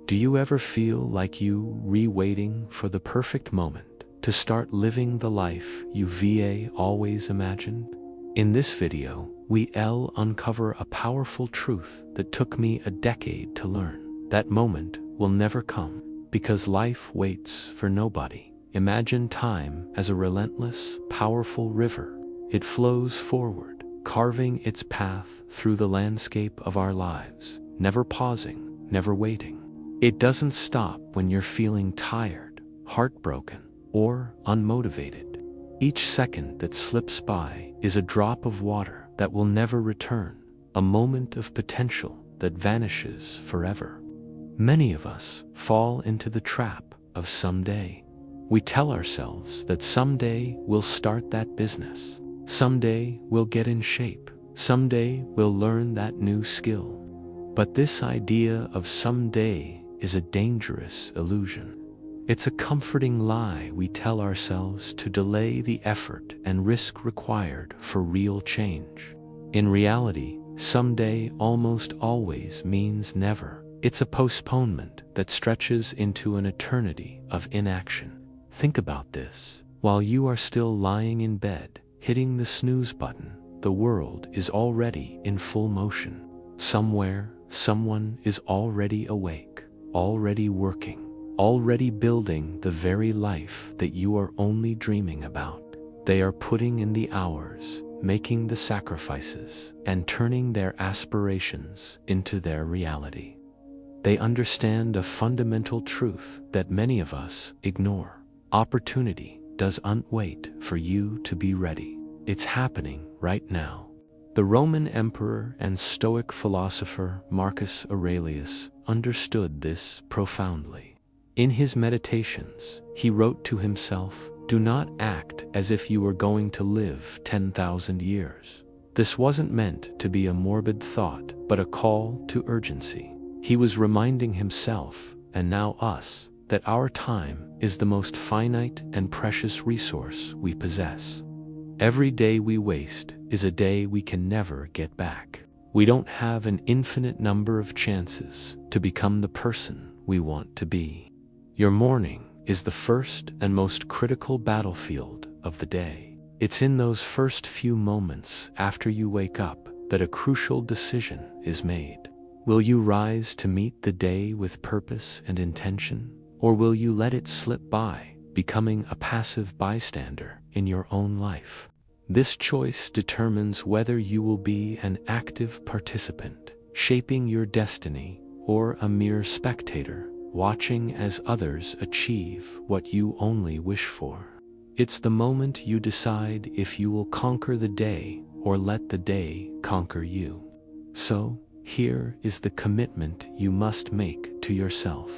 Do you ever feel like you waiting for the perfect moment to start living the life you always imagined? In this video, we'll uncover a powerful truth that took me a decade to learn. That moment will never come, because life waits for nobody. Imagine time as a relentless, powerful river. It flows forward, carving its path through the landscape of our lives, never pausing, never waiting. It doesn't stop when you're feeling tired, heartbroken, or unmotivated. Each second that slips by is a drop of water that will never return, a moment of potential that vanishes forever. Many of us fall into the trap of someday. We tell ourselves that someday we'll start that business, someday we'll get in shape, someday we'll learn that new skill. But this idea of someday is a dangerous illusion. It's a comforting lie we tell ourselves to delay the effort and risk required for real change. In reality, someday almost always means never. It's a postponement that stretches into an eternity of inaction. Think about this. While you are still lying in bed, hitting the snooze button, the world is already in full motion. Somewhere, someone is already awake, already working, already building the very life that you are only dreaming about. They are putting in the hours, making the sacrifices, and turning their aspirations into their reality. They understand a fundamental truth that many of us ignore. Opportunity doesn't wait for you to be ready. It's happening right now. The Roman emperor and Stoic philosopher Marcus Aurelius understood this profoundly. In his meditations, he wrote to himself, "Do not act as if you were going to live 10,000 years." This wasn't meant to be a morbid thought, but a call to urgency. He was reminding himself, and now us, that our time is the most finite and precious resource we possess. Every day we waste is a day we can never get back. We don't have an infinite number of chances to become the person we want to be. Your morning is the first and most critical battlefield of the day. It's in those first few moments after you wake up that a crucial decision is made. Will you rise to meet the day with purpose and intention, or will you let it slip by, becoming a passive bystander in your own life? This choice determines whether you will be an active participant, shaping your destiny, or a mere spectator, watching as others achieve what you only wish for. It's the moment you decide if you will conquer the day or let the day conquer you. So, here is the commitment you must make to yourself.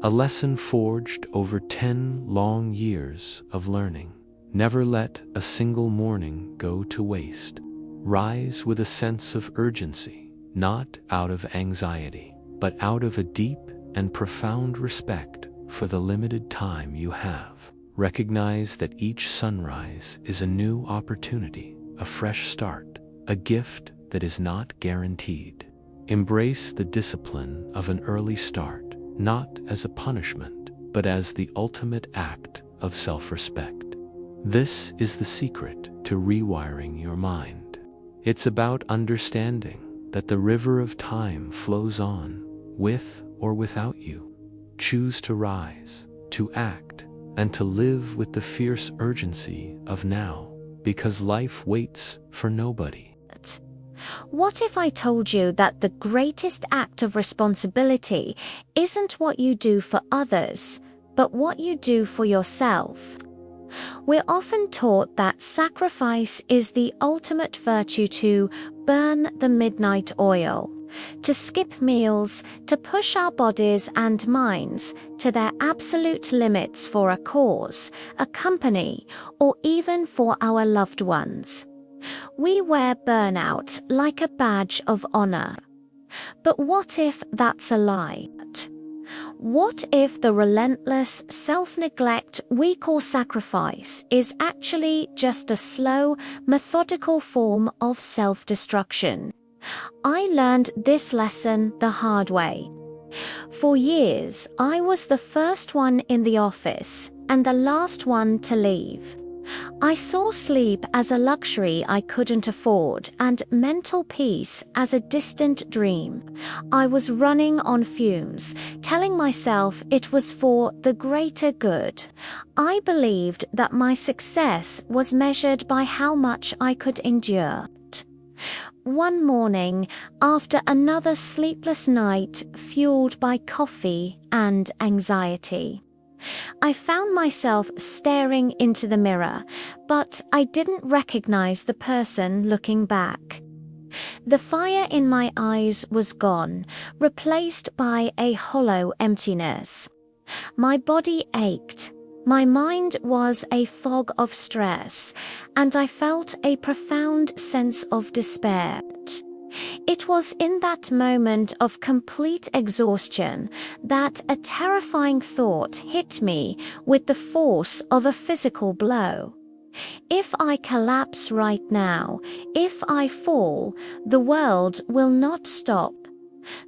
A lesson forged over 10 long years of learning. Never let a single morning go to waste. Rise with a sense of urgency, not out of anxiety, but out of a deep and profound respect for the limited time you have. Recognize that each sunrise is a new opportunity, a fresh start, a gift that is not guaranteed. Embrace the discipline of an early start, not as a punishment, but as the ultimate act of self-respect. This is the secret to rewiring your mind. It's about understanding that the river of time flows on, with or without you. Choose to rise, to act, and to live with the fierce urgency of now, because life waits for nobody. What if I told you that the greatest act of responsibility isn't what you do for others, but what you do for yourself? We're often taught that sacrifice is the ultimate virtue, to burn the midnight oil, to skip meals, to push our bodies and minds to their absolute limits for a cause, a company, or even for our loved ones. We wear burnout like a badge of honor. But what if that's a lie? What if the relentless self-neglect we call sacrifice is actually just a slow, methodical form of self-destruction? I learned this lesson the hard way. For years, I was the first one in the office and the last one to leave. I saw sleep as a luxury I couldn't afford and mental peace as a distant dream. I was running on fumes, telling myself it was for the greater good. I believed that my success was measured by how much I could endure. One morning, after another sleepless night fueled by coffee and anxiety, I found myself staring into the mirror, but I didn't recognize the person looking back. The fire in my eyes was gone, replaced by a hollow emptiness. My body ached. My mind was a fog of stress, and I felt a profound sense of despair. It was in that moment of complete exhaustion that a terrifying thought hit me with the force of a physical blow. If I collapse right now, if I fall, the world will not stop.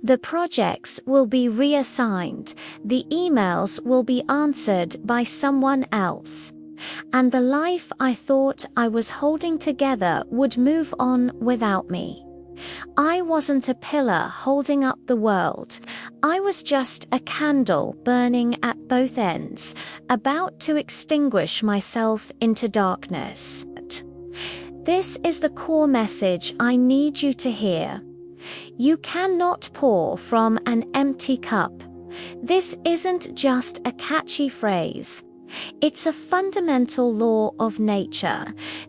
The projects will be reassigned, the emails will be answered by someone else, and the life I thought I was holding together would move on without me. I wasn't a pillar holding up the world. I was just a candle burning at both ends, about to extinguish myself into darkness. This is the core message I need you to hear. You cannot pour from an empty cup. This isn't just a catchy phrase. It's a fundamental law of nature.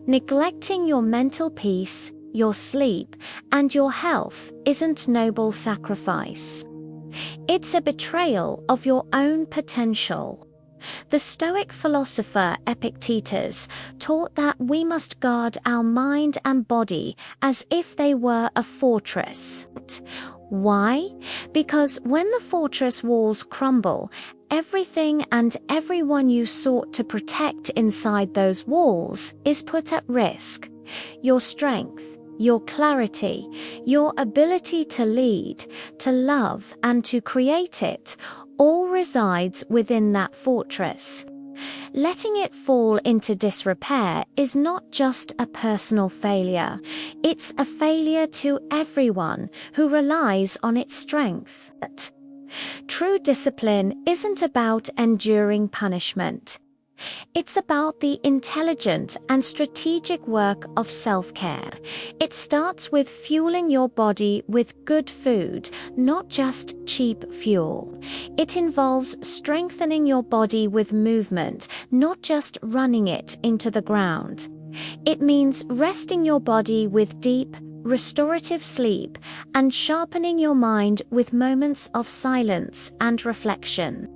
Neglecting your mental peace, your sleep, and your health isn't noble sacrifice. It's a betrayal of your own potential. The Stoic philosopher Epictetus taught that we must guard our mind and body as if they were a fortress. Why? Because when the fortress walls crumble, everything and everyone you sought to protect inside those walls is put at risk. Your strength, your clarity, your ability to lead, to love, and to create it all resides within that fortress. Letting it fall into disrepair is not just a personal failure, it's a failure to everyone who relies on its strength. True discipline isn't about enduring punishment. It's about the intelligent and strategic work of self-care. It starts with fueling your body with good food, not just cheap fuel. It involves strengthening your body with movement, not just running it into the ground. It means resting your body with deep, restorative sleep and sharpening your mind with moments of silence and reflection.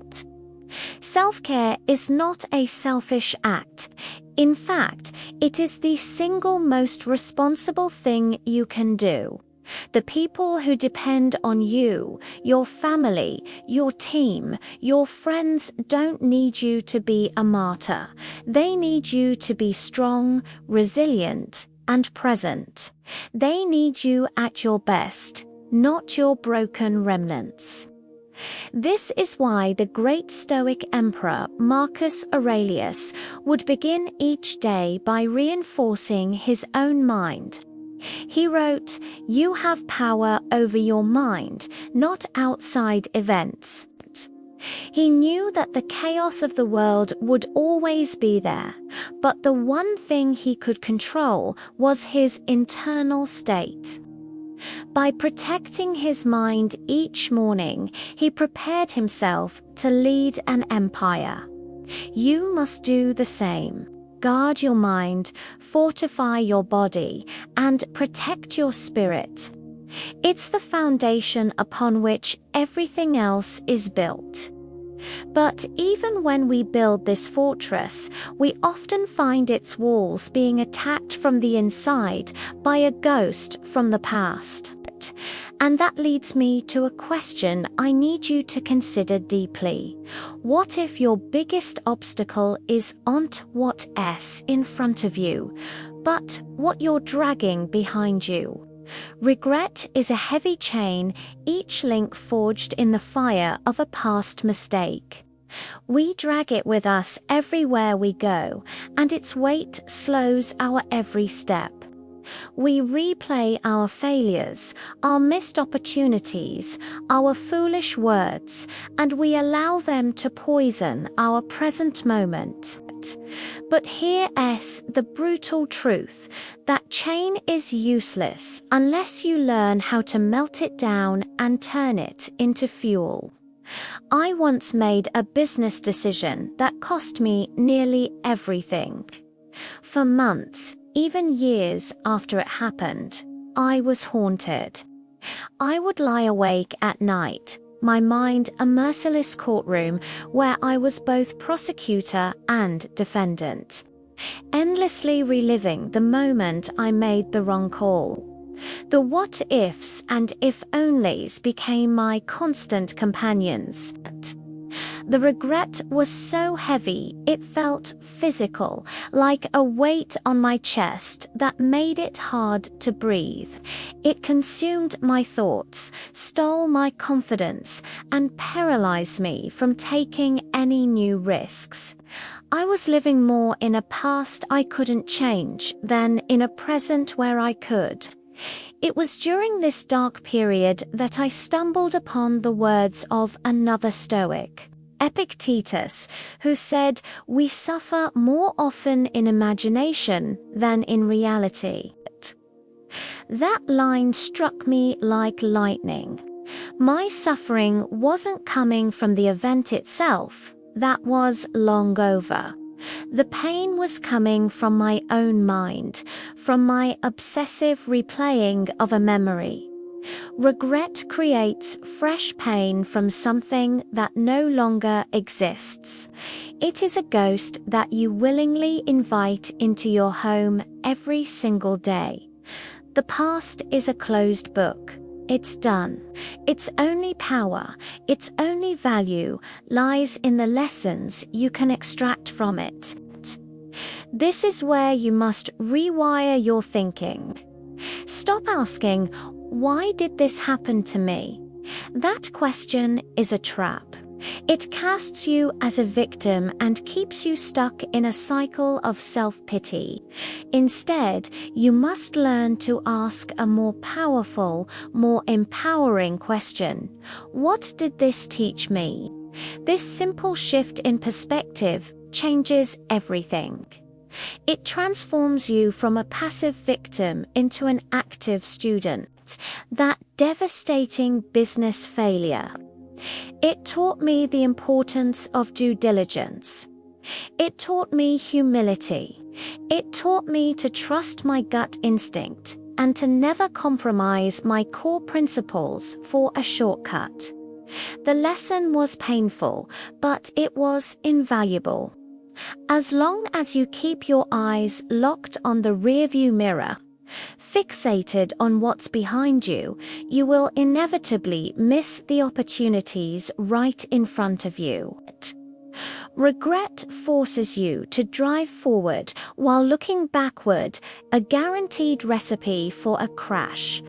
Self-care is not a selfish act. In fact, it is the single most responsible thing you can do. The people who depend on you, your family, your team, your friends don't need you to be a martyr. They need you to be strong, resilient, and present. They need you at your best, not your broken remnants. This is why the great Stoic emperor Marcus Aurelius would begin each day by reinforcing his own mind. He wrote, "You have power over your mind, not outside events." He knew that the chaos of the world would always be there, but the one thing he could control was his internal state. By protecting his mind each morning, he prepared himself to lead an empire. You must do the same. Guard your mind, fortify your body, and protect your spirit. It's the foundation upon which everything else is built. But even when we build this fortress, we often find its walls being attacked from the inside by a ghost from the past. And that leads me to a question I need you to consider deeply. What if your biggest obstacle isn't what's in front of you, but what you're dragging behind you? Regret is a heavy chain, each link forged in the fire of a past mistake. We drag it with us everywhere we go, and its weight slows our every step. We replay our failures, our missed opportunities, our foolish words, and we allow them to poison our present moment. But here's the brutal truth: that chain is useless unless you learn how to melt it down and turn it into fuel. I once made a business decision that cost me nearly everything. For months, even years after it happened, I was haunted. I would lie awake at night, my mind a merciless courtroom where I was both prosecutor and defendant, endlessly reliving the moment I made the wrong call. The what-ifs and if-onlys became my constant companions. The regret was so heavy it felt physical, like a weight on my chest that made it hard to breathe. It consumed my thoughts, stole my confidence, and paralyzed me from taking any new risks. I was living more in a past I couldn't change than in a present where I could. It was during this dark period that I stumbled upon the words of another Stoic, Epictetus, who said, "We suffer more often in imagination than in reality." That line struck me like lightning. My suffering wasn't coming from the event itself, that was long over. The pain was coming from my own mind, from my obsessive replaying of a memory. Regret creates fresh pain from something that no longer exists. It is a ghost that you willingly invite into your home every single day. The past is a closed book. It's done. Its only power, its only value lies in the lessons you can extract from it. This is where you must rewire your thinking. Stop asking, "Why did this happen to me?" That question is a trap. It casts you as a victim and keeps you stuck in a cycle of self-pity. Instead, you must learn to ask a more powerful, more empowering question. What did this teach me? This simple shift in perspective changes everything. It transforms you from a passive victim into an active student. That devastating business failure. It taught me the importance of due diligence. It taught me humility. It taught me to trust my gut instinct and to never compromise my core principles for a shortcut. The lesson was painful, but it was invaluable. As long as you keep your eyes locked on the rearview mirror, fixated on what's behind you, you will inevitably miss the opportunities right in front of you. Regret forces you to drive forward while looking backward, a guaranteed recipe for a crash.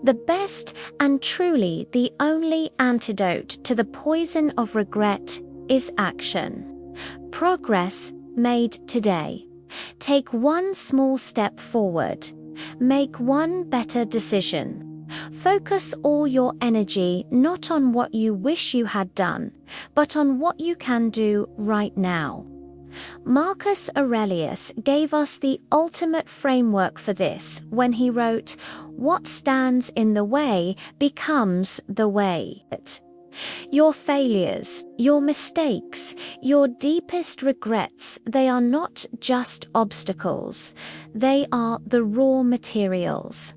The best and truly the only antidote to the poison of regret is action. Progress made today. Take one small step forward. Make one better decision. Focus all your energy not on what you wish you had done, but on what you can do right now. Marcus Aurelius gave us the ultimate framework for this when he wrote, "What stands in the way becomes the way." Your failures, your mistakes, your deepest regrets, they are not just obstacles. They are the raw materials.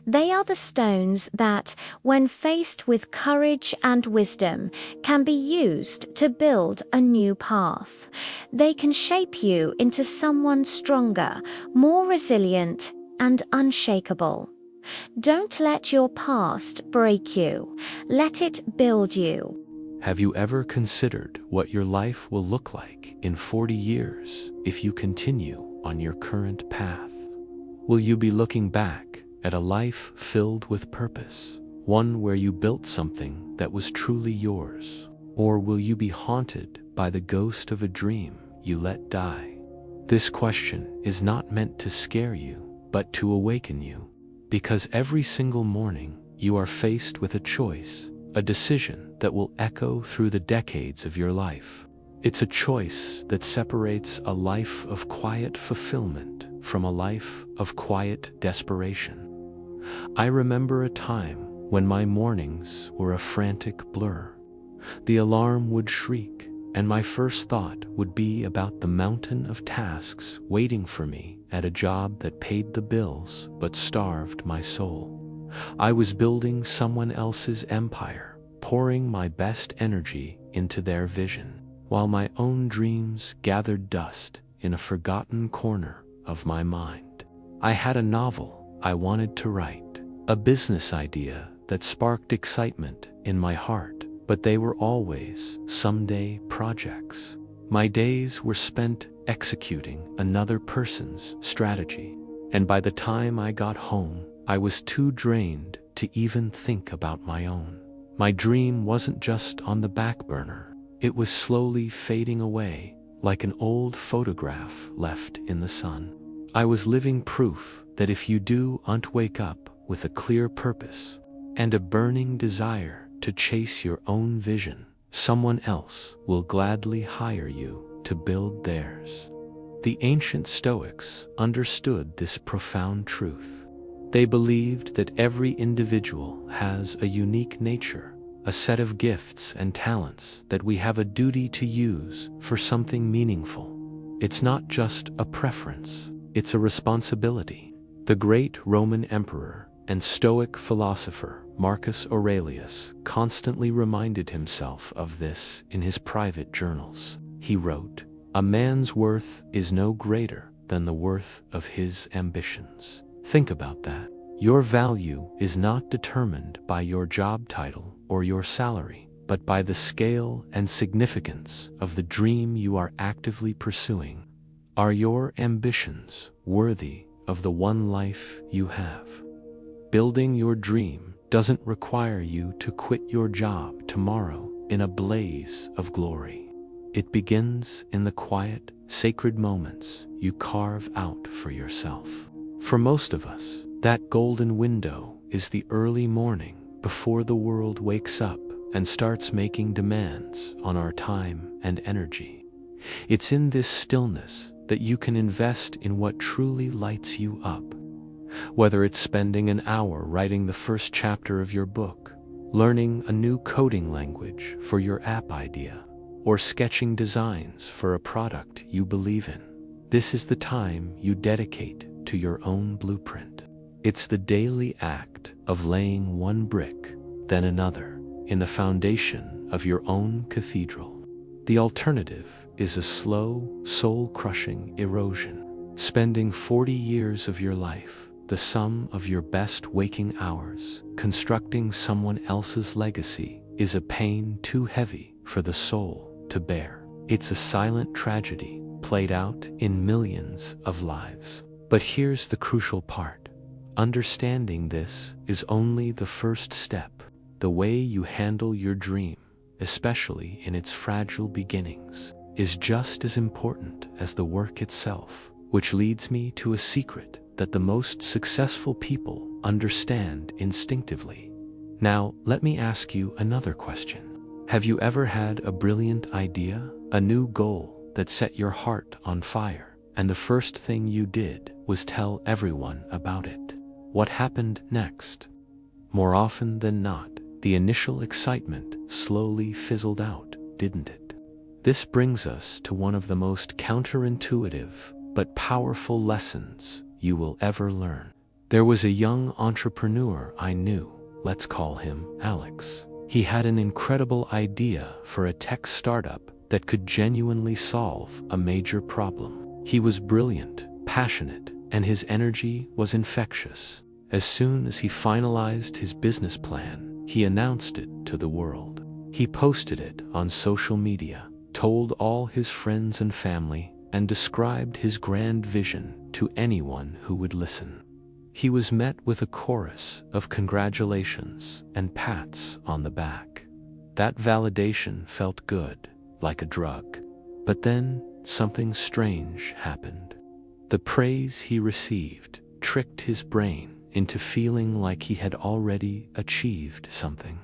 They are the stones that, when faced with courage and wisdom, can be used to build a new path. They can shape you into someone stronger, more resilient, and unshakable. Don't let your past break you. Let it build you. Have you ever considered what your life will look like in 40 years if you continue on your current path? Will you be looking back at a life filled with purpose, one where you built something that was truly yours? Or will you be haunted by the ghost of a dream you let die? This question is not meant to scare you, but to awaken you, because every single morning you are faced with a choice, a decision that will echo through the decades of your life. It's a choice that separates a life of quiet fulfillment from a life of quiet desperation. I remember a time when my mornings were a frantic blur. The alarm would shriek, and my first thought would be about the mountain of tasks waiting for me at a job that paid the bills but starved my soul. I was building someone else's empire, pouring my best energy into their vision, while my own dreams gathered dust in a forgotten corner of my mind. I had a novel I wanted to write, a business idea that sparked excitement in my heart, but they were always someday projects. My days were spent executing another person's strategy, and by the time I got home, I was too drained to even think about my own. My dream wasn't just on the back burner. It was slowly fading away, like an old photograph left in the sun. I was living proof that if you don't wake up with a clear purpose and a burning desire to chase your own vision, someone else will gladly hire you to build theirs. The ancient Stoics understood this profound truth. They believed that every individual has a unique nature, a set of gifts and talents that we have a duty to use for something meaningful. It's not just a preference, it's a responsibility. The great Roman emperor and Stoic philosopher Marcus Aurelius constantly reminded himself of this in his private journals. He wrote, "A man's worth is no greater than the worth of his ambitions." Think about that. Your value is not determined by your job title or your salary, but by the scale and significance of the dream you are actively pursuing. Are your ambitions worthy of the one life you have? Building your dream doesn't require you to quit your job tomorrow in a blaze of glory. It begins in the quiet, sacred moments you carve out for yourself. For most of us, that golden window is the early morning before the world wakes up and starts making demands on our time and energy. It's in this stillness that you can invest in what truly lights you up. Whether it's spending an hour writing the first chapter of your book, learning a new coding language for your app idea, or sketching designs for a product you believe in, this is the time you dedicate to your own blueprint. It's the daily act of laying one brick, then another, in the foundation of your own cathedral. The alternative is a slow, soul-crushing erosion. Spending 40 years of your life, the sum of your best waking hours, constructing someone else's legacy, is a pain too heavy for the soul to bear. It's a silent tragedy played out in millions of lives. But here's the crucial part. Understanding this is only the first step. The way you handle your dream, especially in its fragile beginnings, is just as important as the work itself, which leads me to a secret that the most successful people understand instinctively. Now, let me ask you another question. Have you ever had a brilliant idea, a new goal that set your heart on fire, and the first thing you did was tell everyone about it? What happened next? More often than not, the initial excitement slowly fizzled out, didn't it? This brings us to one of the most counterintuitive but powerful lessons you will ever learn. There was a young entrepreneur I knew, let's call him Alex. He had an incredible idea for a tech startup that could genuinely solve a major problem. He was brilliant, passionate, and his energy was infectious. As soon as he finalized his business plan, he announced it to the world. He posted it on social media, told all his friends and family, and described his grand vision to anyone who would listen. he was met with a chorus of congratulations and pats on the back. That validation felt good, like a drug. But then something strange happened. The praise he received tricked his brain into feeling like he had already achieved something,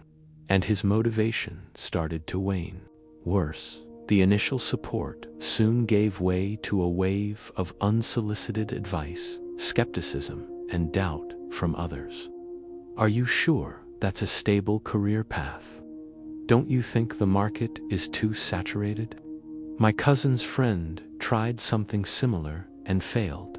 and his motivation started to wane. Worse, the initial support soon gave way to a wave of unsolicited advice, skepticism, and doubt from others. Are you sure that's a stable career path? Don't you think the market is too saturated? My cousin's friend tried something similar and failed.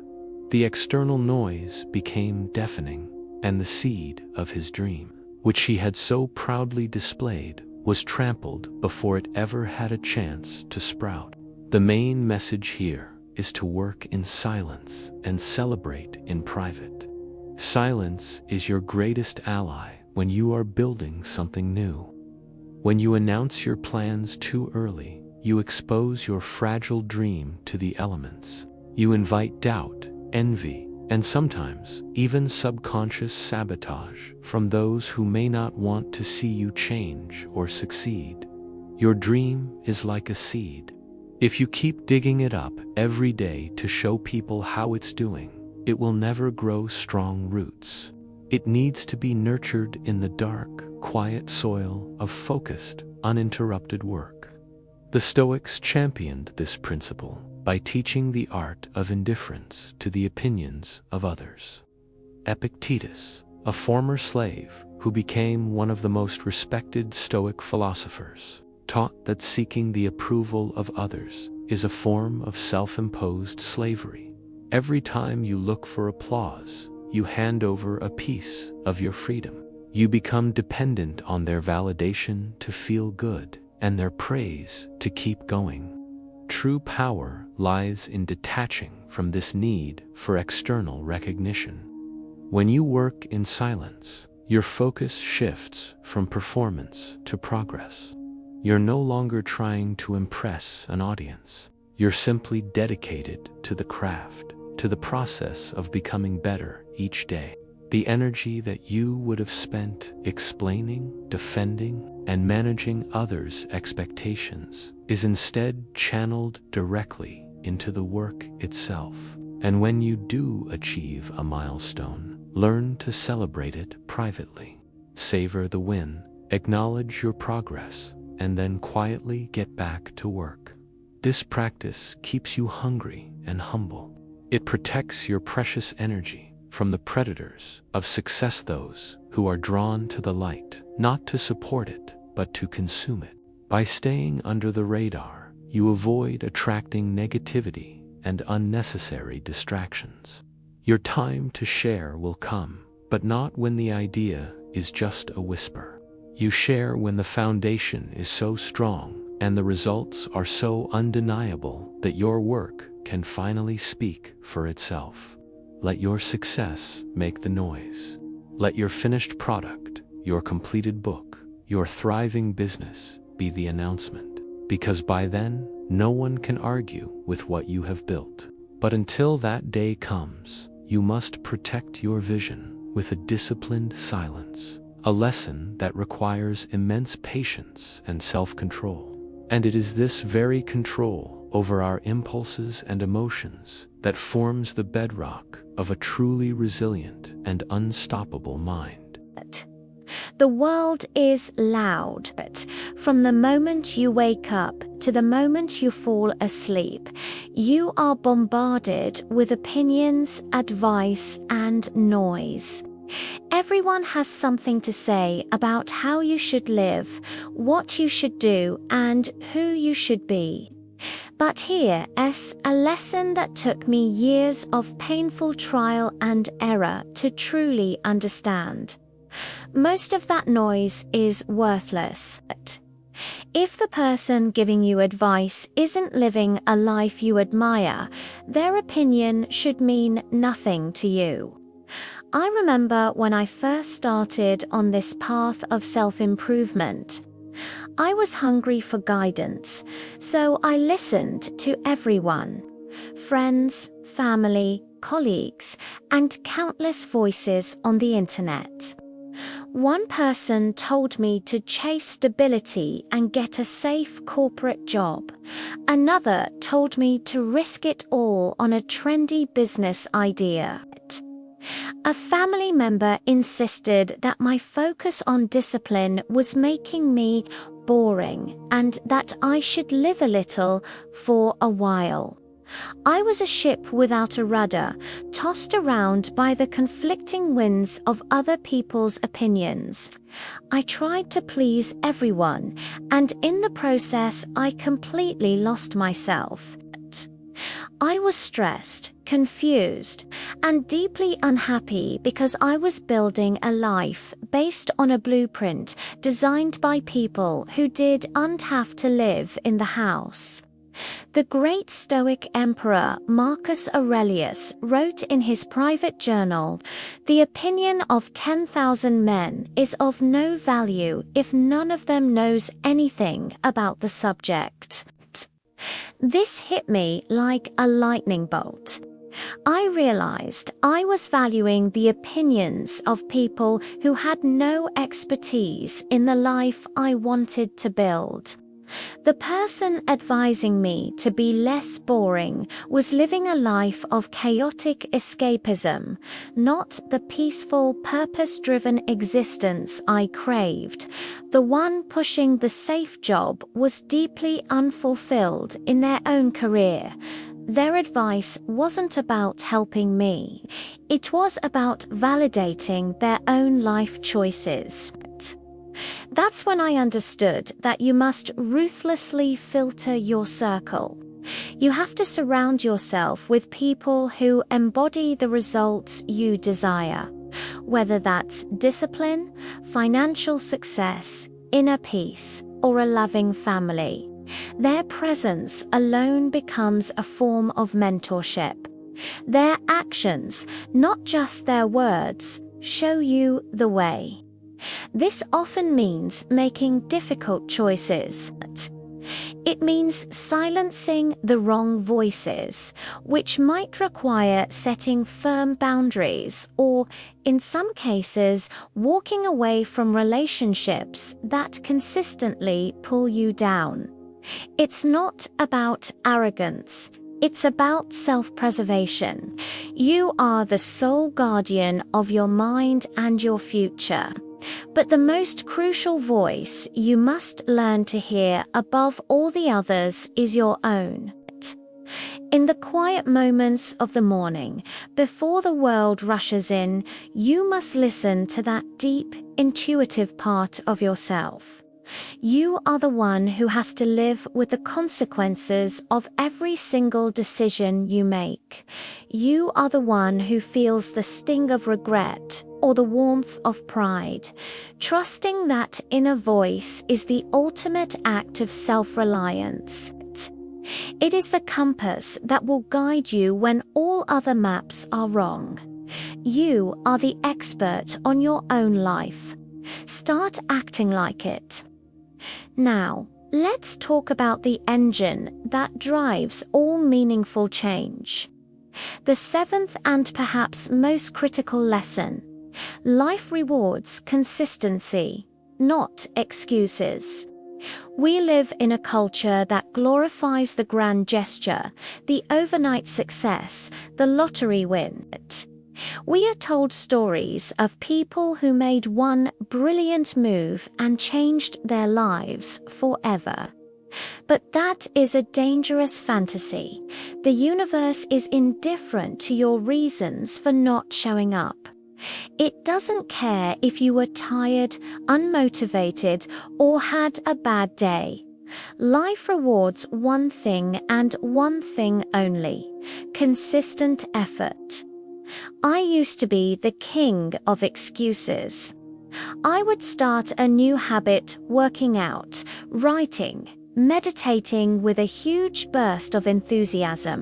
The external noise became deafening, and the seed of his dream, which he had so proudly displayed, was trampled before it ever had a chance to sprout. The main message here is to work in silence and celebrate in private. Silence is your greatest ally when you are building something new. When you announce your plans too early, you expose your fragile dream to the elements. You invite doubt, envy, and sometimes even subconscious sabotage from those who may not want to see you change or succeed. Your dream is like a seed. If you keep digging it up every day to show people how it's doing, it will never grow strong roots. It needs to be nurtured in the dark, quiet soil of focused, uninterrupted work. The Stoics championed this principle by teaching the art of indifference to the opinions of others. Epictetus, a former slave who became one of the most respected Stoic philosophers, taught that seeking the approval of others is a form of self-imposed slavery. Every time you look for applause, you hand over a piece of your freedom. You become dependent on their validation to feel good and their praise to keep going. True power lies in detaching from this need for external recognition. When you work in silence, your focus shifts from performance to progress. You're no longer trying to impress an audience. You're simply dedicated to the craft, to the process of becoming better each day. The energy that you would have spent explaining, defending, and managing others' expectations is instead channeled directly into the work itself. And when you do achieve a milestone, learn to celebrate it privately. Savor the win, acknowledge your progress, and then quietly get back to work. This practice keeps you hungry and humble. It protects your precious energy from the predators of success, those who are drawn to the light, not to support it, but to consume it. By staying under the radar, you avoid attracting negativity and unnecessary distractions. Your time to share will come, but not when the idea is just a whisper. You share when the foundation is so strong and the results are so undeniable that your work can finally speak for itself. Let your success make the noise. Let your finished product, your completed book, your thriving business be the announcement, because by then, no one can argue with what you have built. But until that day comes, you must protect your vision with a disciplined silence, a lesson that requires immense patience and self-control. And it is this very control over our impulses and emotions that forms the bedrock of a truly resilient and unstoppable mind. The world is loud. From the moment you wake up to the moment you fall asleep, you are bombarded with opinions, advice, and noise. Everyone has something to say about how you should live, what you should do, and who you should be. But here is a lesson that took me years of painful trial and error to truly understand. Most of that noise is worthless. If the person giving you advice isn't living a life you admire, their opinion should mean nothing to you. I remember when I first started on this path of self-improvement. I was hungry for guidance, so I listened to everyone. Friends, family, colleagues, and countless voices on the internet. One person told me to chase stability and get a safe corporate job. Another told me to risk it all on a trendy business idea. A family member insisted that my focus on discipline was making me boring and that I should live a little for a while. I was a ship without a rudder, tossed around by the conflicting winds of other people's opinions. I tried to please everyone, and in the process I completely lost myself. I was stressed, confused, and deeply unhappy because I was building a life based on a blueprint designed by people who didn't have to live in the house. The great Stoic emperor Marcus Aurelius wrote in his private journal, "The opinion of 10,000 men is of no value if none of them knows anything about the subject." This hit me like a lightning bolt. I realized I was valuing the opinions of people who had no expertise in the life I wanted to build. The person advising me to be less boring was living a life of chaotic escapism, not the peaceful, purpose-driven existence I craved. The one pushing the safe job was deeply unfulfilled in their own career. Their advice wasn't about helping me. It was about validating their own life choices. That's when I understood that you must ruthlessly filter your circle. You have to surround yourself with people who embody the results you desire, whether that's discipline, financial success, inner peace, or a loving family. Their presence alone becomes a form of mentorship. Their actions, not just their words, show you the way. This often means making difficult choices. It means silencing the wrong voices, which might require setting firm boundaries or, in some cases, walking away from relationships that consistently pull you down. It's not about arrogance. It's about self-preservation. You are the sole guardian of your mind and your future. But the most crucial voice you must learn to hear above all the others is your own. In the quiet moments of the morning, before the world rushes in, you must listen to that deep, intuitive part of yourself. You are the one who has to live with the consequences of every single decision you make. You are the one who feels the sting of regret or the warmth of pride. Trusting that inner voice is the ultimate act of self-reliance. It is the compass that will guide you when all other maps are wrong. You are the expert on your own life. Start acting like it. Now, let's talk about the engine that drives all meaningful change. The seventh and perhaps most critical lesson: life rewards consistency, not excuses. We live in a culture that glorifies the grand gesture, the overnight success, the lottery win. We are told stories of people who made one brilliant move and changed their lives forever. But that is a dangerous fantasy. The universe is indifferent to your reasons for not showing up. It doesn't care if you were tired, unmotivated, or had a bad day. Life rewards one thing and one thing only: consistent effort. I used to be the king of excuses. I would start a new habit, working out, writing, meditating, with a huge burst of enthusiasm.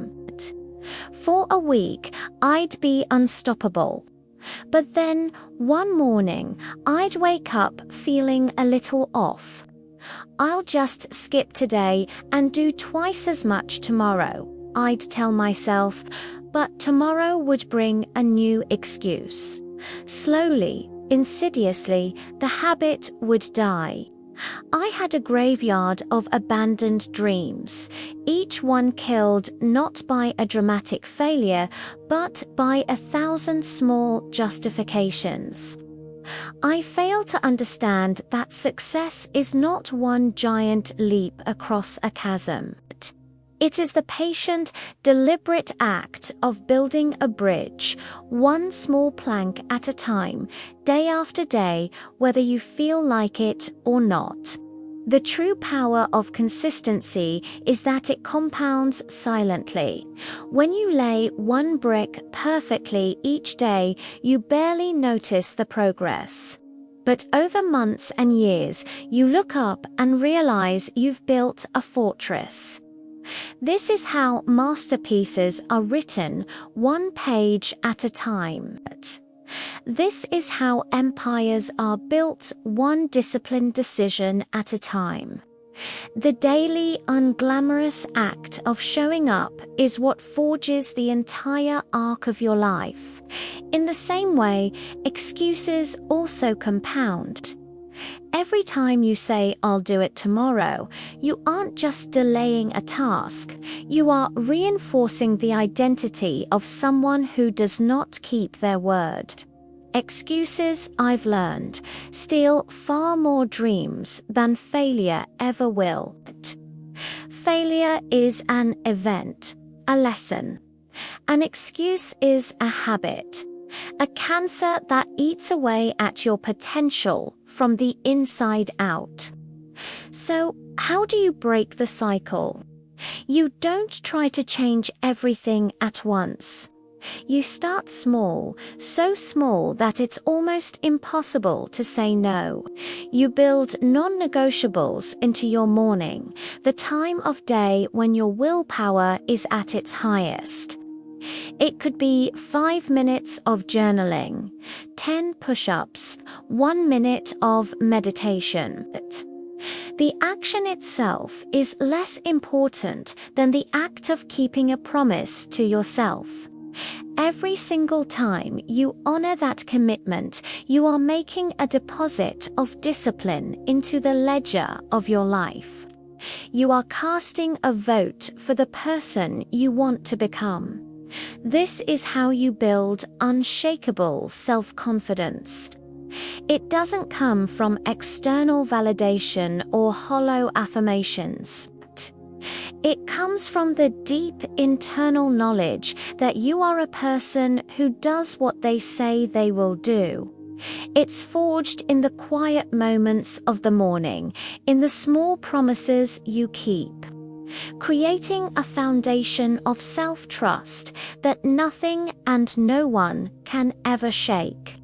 For a week, I'd be unstoppable. But then, one morning, I'd wake up feeling a little off. I'll just skip today and do twice as much tomorrow. I'd tell myself, but tomorrow would bring a new excuse. Slowly, insidiously, the habit would die. I had a graveyard of abandoned dreams, each one killed not by a dramatic failure, but by 1,000 small justifications. I failed to understand that success is not one giant leap across a chasm. It is the patient, deliberate act of building a bridge, one small plank at a time, day after day, whether you feel like it or not. The true power of consistency is that it compounds silently. When you lay one brick perfectly each day, you barely notice the progress. But over months and years, you look up and realize you've built a fortress. This is how masterpieces are written, one page at a time. This is how empires are built, one disciplined decision at a time. The daily, unglamorous act of showing up is what forges the entire arc of your life. In the same way, excuses also compound. Every time you say, "I'll do it tomorrow," you aren't just delaying a task, you are reinforcing the identity of someone who does not keep their word. Excuses, I've learned, steal far more dreams than failure ever will. Failure is an event, a lesson. An excuse is a habit. A cancer that eats away at your potential from the inside out. So, how do you break the cycle? You don't try to change everything at once. You start small, so small that it's almost impossible to say no. You build non-negotiables into your morning, the time of day when your willpower is at its highest. It could be 5 minutes of journaling, 10 push-ups, 1 minute of meditation. The action itself is less important than the act of keeping a promise to yourself. Every single time you honor that commitment, you are making a deposit of discipline into the ledger of your life. You are casting a vote for the person you want to become. This is how you build unshakable self-confidence. It doesn't come from external validation or hollow affirmations. It comes from the deep internal knowledge that you are a person who does what they say they will do. It's forged in the quiet moments of the morning, in the small promises you keep, creating a foundation of self-trust that nothing and no one can ever shake.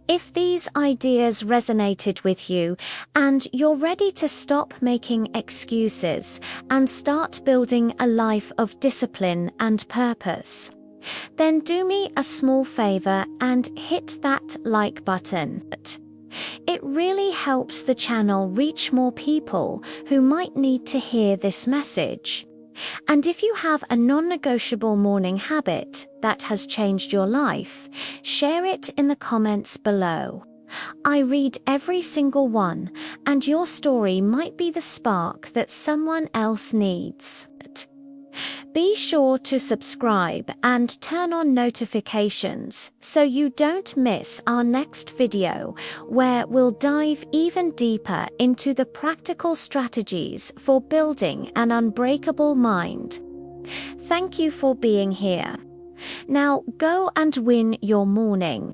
If these ideas resonated with you and you're ready to stop making excuses and start building a life of discipline and purpose, then do me a small favor and hit that like button. It really helps the channel reach more people who might need to hear this message. And if you have a non-negotiable morning habit that has changed your life, share it in the comments below. I read every single one, and your story might be the spark that someone else needs. Be sure to subscribe and turn on notifications so you don't miss our next video, where we'll dive even deeper into the practical strategies for building an unbreakable mind. Thank you for being here. Now go and win your morning.